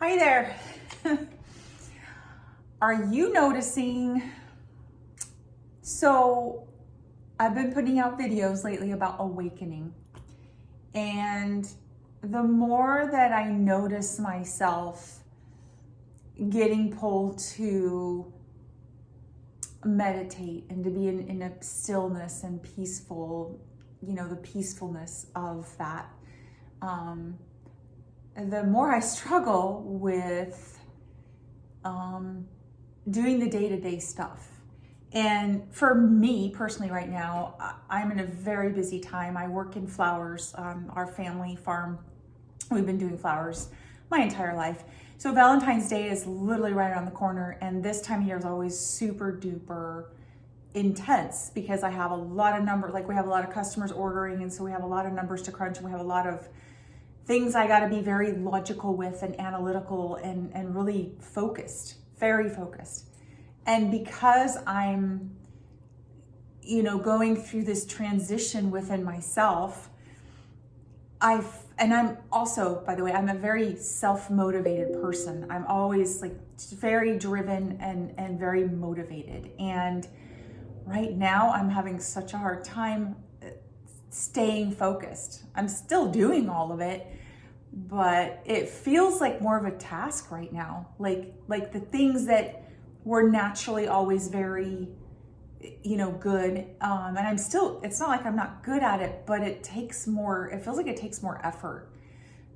Hi there. Are you noticing? So I've been putting out videos lately about awakening, and the more that I notice myself getting pulled to meditate and to be in a stillness and peaceful, the peacefulness of that, the more I struggle with doing the day-to-day stuff. And for me personally right now, I'm in a very busy time. I work in flowers, our family farm. We've been doing flowers my entire life. So Valentine's Day is literally right around the corner, and this time of year is always super duper intense because I have a lot of numbers, like we have a lot of customers ordering, and so we have a lot of numbers to crunch, and we have a lot of things I gotta be very logical with and analytical and really focused, very focused. And because I'm, going through this transition within myself, and I'm also, by the way, I'm a very self-motivated person. I'm always like very driven and very motivated. And right now I'm having such a hard time staying focused. I'm still doing all of it, but it feels like more of a task right now. Like the things that were naturally always very, good. And I'm still, it's not like I'm not good at it, but it feels like it takes more effort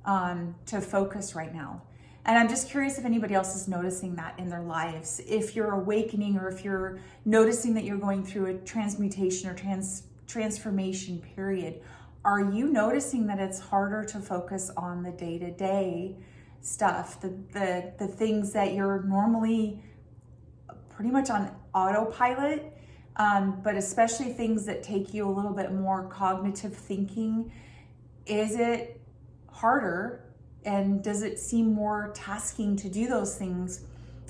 to focus right now. And I'm just curious if anybody else is noticing that in their lives. If you're awakening, or if you're noticing that you're going through a transmutation or transformation period, are you noticing that it's harder to focus on the day-to-day stuff, the things that you're normally pretty much on autopilot, but especially things that take you a little bit more cognitive thinking? Is it harder, and does it seem more tasking to do those things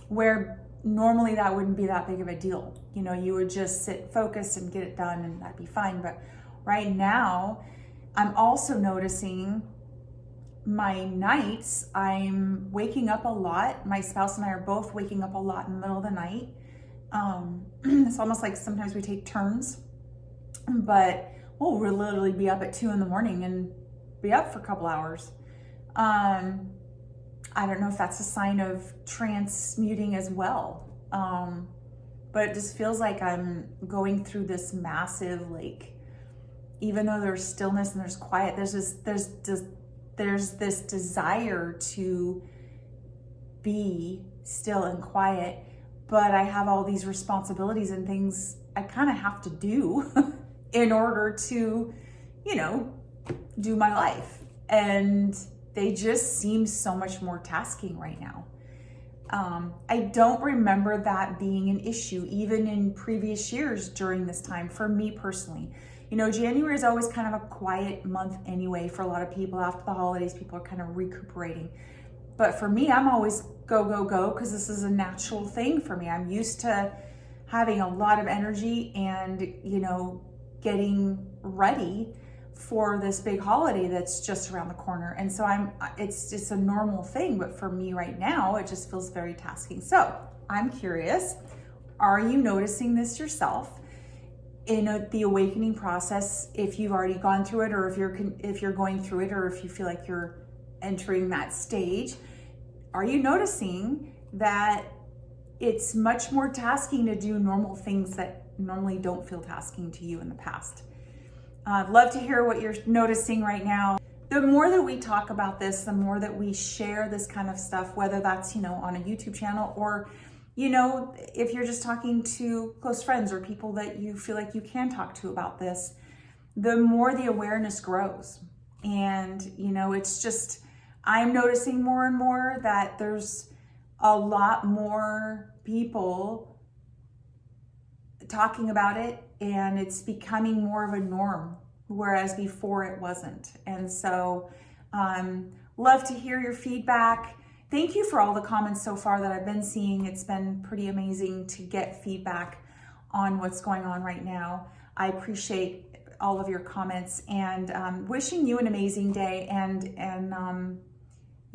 where normally that wouldn't be that big of a deal? You would just sit focused and get it done and that'd be fine. But right now, I'm also noticing my nights, I'm waking up a lot. My spouse and I are both waking up a lot in the middle of the night. It's almost like sometimes we take turns, but we'll literally be up at 2 a.m. and be up for a couple hours. I don't know if that's a sign of transmuting as well. But it just feels like I'm going through this massive, even though there's stillness and there's quiet, there's this desire to be still and quiet, but I have all these responsibilities and things I kind of have to do in order to, do my life. And they just seem so much more tasking right now. I don't remember that being an issue even in previous years during this time for me personally. January is always kind of a quiet month anyway for a lot of people. After the holidays, people are kind of recuperating. But for me, I'm always go, go, go, because this is a natural thing for me. I'm used to having a lot of energy and, getting ready for this big holiday that's just around the corner. And so it's just a normal thing. But for me right now, it just feels very tasking. So I'm curious, are you noticing this yourself in the awakening process? If you've already gone through it, or if you're going through it, or if you feel like you're entering that stage, are you noticing that it's much more tasking to do normal things that normally don't feel tasking to you in the past? I'd love to hear what you're noticing right now. The more that we talk about this, the more that we share this kind of stuff, whether that's, on a YouTube channel, or, if you're just talking to close friends or people that you feel like you can talk to about this, the more the awareness grows. And, it's just, I'm noticing more and more that there's a lot more people talking about it, and it's becoming more of a norm, whereas before it wasn't. And so love to hear your feedback. Thank you for all the comments so far that I've been seeing. It's been pretty amazing to get feedback on what's going on right now. I appreciate all of your comments, and wishing you an amazing day. And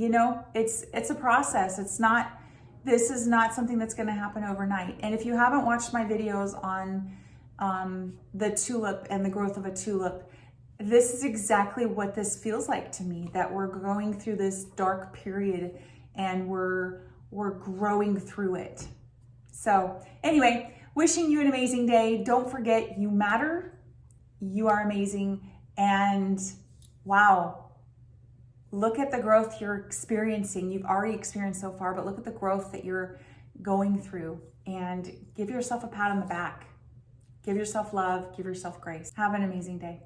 You know, it's a process. This is not something that's going to happen overnight. And if you haven't watched my videos on the tulip and the growth of a tulip, this is exactly what this feels like to me, that we're going through this dark period and we're growing through it. So anyway, wishing you an amazing day. Don't forget, you matter, you are amazing, and wow, look at the growth you're experiencing. You've already experienced so far, but look at the growth that you're going through, and give yourself a pat on the back. Give yourself love, give yourself grace. Have an amazing day.